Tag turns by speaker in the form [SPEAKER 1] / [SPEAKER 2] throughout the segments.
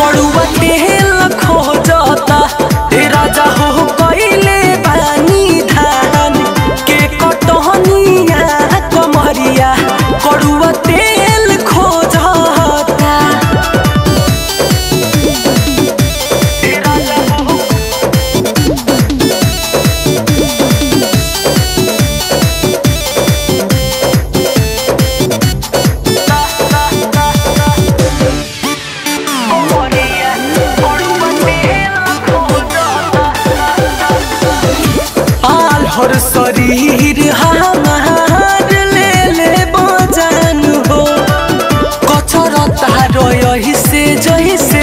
[SPEAKER 1] कड़ुआ तेल खोजता ए राजा हो कइले बानी धान के कटहनिया कमरिया कड़ुआ तेल खोजता हर शरीर हमार ले ले बजान हो कचरता रही से जैसे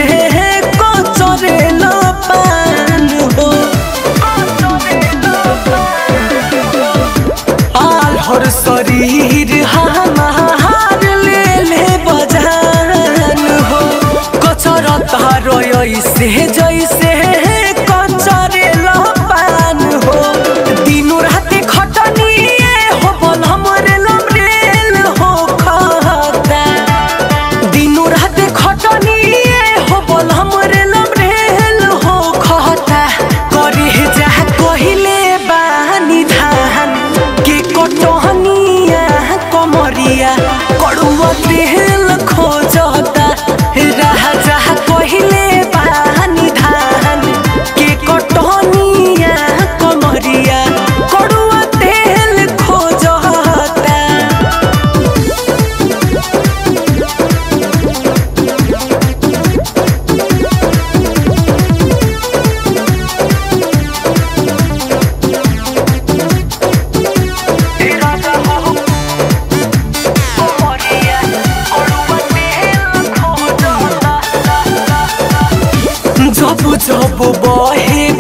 [SPEAKER 1] कचरे पान हो आल हर शरीर हमार ले ले बजान हो कचरता रही से जैसे कचरे पान हो कड़ुआ तेल खोजता राजा कहिले बानी धान के कटनिया कमरिया कड़ुआ तेल खोजता जब जब बहे